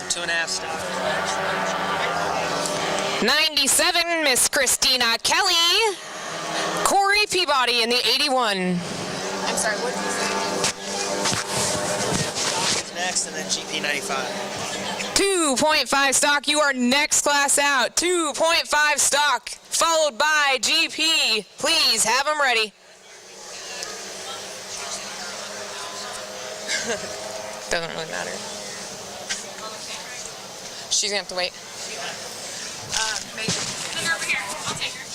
2.5 stock. 97, Miss Christina Kelly. Corey Peabody in the 81. I'm sorry, what did you say? Next, and then GP 95. 2.5 stock, you are next class out. 2.5 stock, followed by GP. Please have them ready. Doesn't really matter. She's gonna have to wait. Maybe. Over here. I'll take her.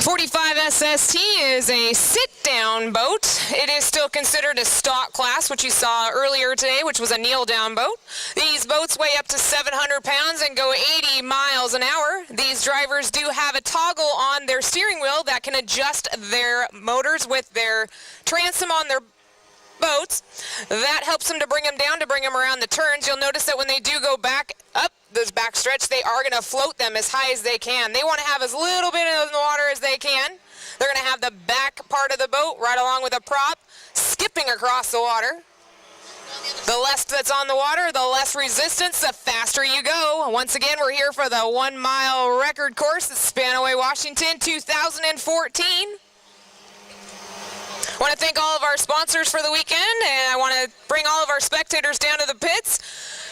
45 SST is a sit-down boat. It is still considered a stock class, which you saw earlier today, which was a kneel-down boat. These boats weigh up to 700 pounds and go 80 miles an hour. These drivers do have a toggle on their steering wheel that can adjust their motors with their transom on their boats. That helps them to bring them down, to bring them around the turns. You'll notice that when they do go back up this back stretch, they are going to float them as high as they can. They want to have as little bit in the water as they can. They're going to have the back part of the boat right along with a prop skipping across the water. The less that's on the water, the less resistance, the faster you go. Once again, we're here for the 1 mile record course at Spanaway, Washington, 2014. I want to thank all of our sponsors for the weekend, and I want to bring all of our spectators down to the pits.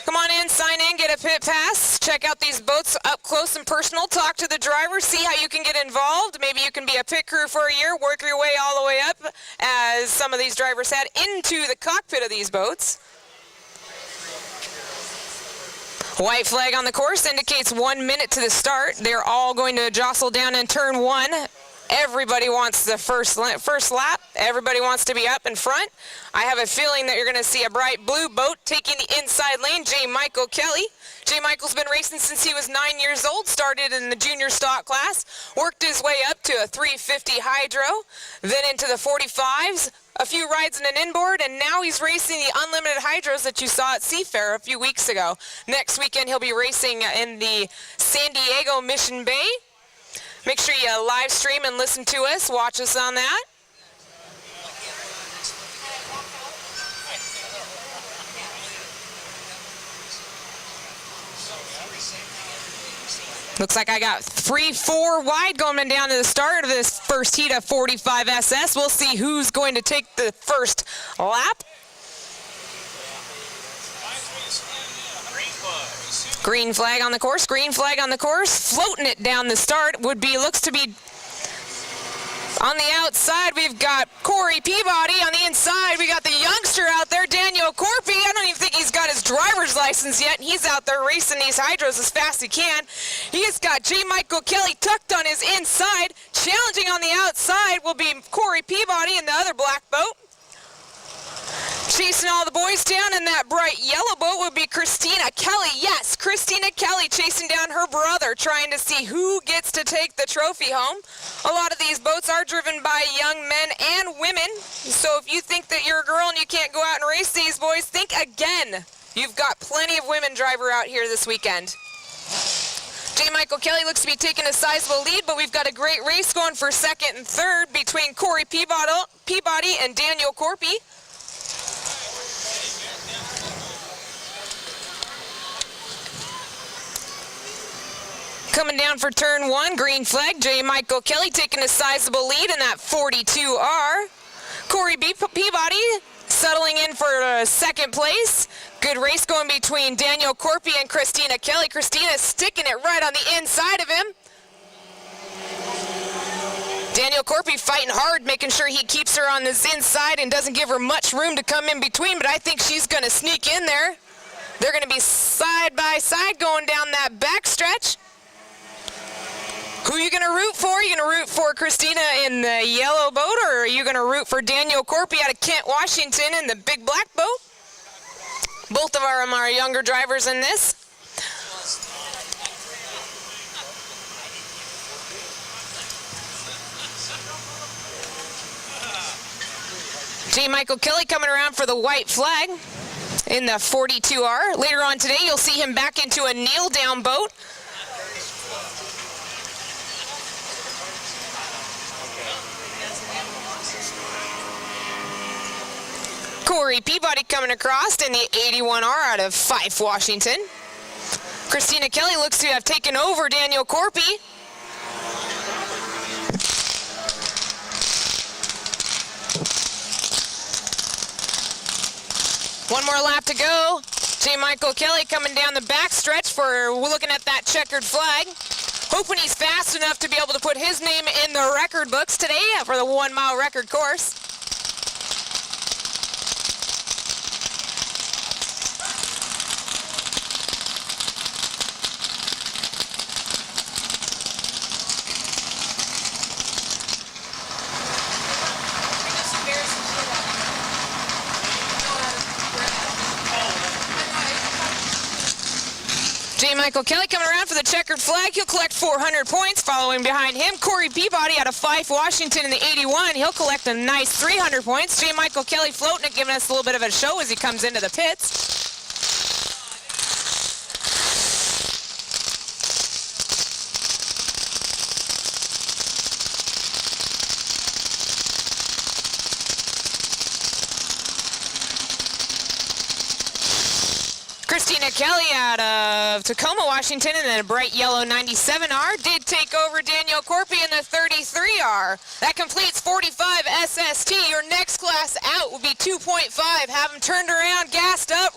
Come on in, sign in, get a pit pass, check out these boats up close and personal, talk to the driver, see how you can get involved. Maybe you can be a pit crew for a year, work your way all the way up, as some of these drivers had, into the cockpit of these boats. White flag on the course indicates 1 minute to the start. They're all going to jostle down in turn 1. Everybody wants the first lap. Everybody wants to be up in front. I have a feeling that you're going to see a bright blue boat taking the inside lane, J. Michael Kelly. J. Michael's been racing since he was 9 years old, started in the junior stock class, worked his way up to a 350 hydro, then into the 45s, a few rides in an inboard, and now he's racing the unlimited hydros that you saw at Seafair a few weeks ago. Next weekend he'll be racing in the San Diego Mission Bay. Make sure you live stream and listen to us, watch us on that. Looks like I got 3-4 wide going down to the start of this first heat of 45 SS. We'll see who's going to take the first lap. Green flag on the course, green flag on the course. Floating it down the start looks to be on the outside. We've got Corey Peabody. On the inside, we got the youngster out there, Daniel Corpy. I don't even think he's got his driver's license yet. He's out there racing these hydros as fast as he can. He's got J. Michael Kelly tucked on his inside. Challenging on the outside will be Corey Peabody in the other black boat. Chasing all the boys down in that bright yellow boat would be Christina Kelly. Yes, Christina Kelly chasing down her brother, trying to see who gets to take the trophy home. A lot of these boats are driven by young men and women. So if you think that you're a girl and you can't go out and race these boys, think again. You've got plenty of women driver out here this weekend. J. Michael Kelly looks to be taking a sizable lead, but we've got a great race going for second and third between Corey Peabody and Daniel Corpy. Coming down for turn 1, green flag, J. Michael Kelly taking a sizable lead in that 42R. Corey Peabody settling in for second place. Good race going between Daniel Corpy and Christina Kelly. Christina sticking it right on the inside of him. Daniel Corpy fighting hard, making sure he keeps her on this inside and doesn't give her much room to come in between, but I think she's going to sneak in there. They're going to be side by side going down that back stretch. Who are you going to root for? Are you going to root for Christina in the yellow boat, or are you going to root for Daniel Corpy out of Kent, Washington in the big black boat? Both of them are younger drivers in this. J. Michael Kelly coming around for the white flag in the 42R. Later on today, you'll see him back into a kneel-down boat. Corey Peabody Peabody coming across in the 81R out of Fife, Washington. Christina Kelly looks to have taken over Daniel Corpy. One more lap to go. J. Michael Kelly coming down the backstretch for looking at that checkered flag. Hoping he's fast enough to be able to put his name in the record books today for the 1 mile record course. J. Michael Kelly coming around for the checkered flag. He'll collect 400 points. Following behind him, Corey Peabody out of Fife, Washington in the 81. He'll collect a nice 300 points. J. Michael Kelly floating it, giving us a little bit of a show as he comes into the pits. Christina Kelly out of Tacoma, Washington, and then a bright yellow 97R did take over Daniel Corpy in the 33R. That completes 45 SST. Your next class out will be 2.5. Have them turned around, gassed up.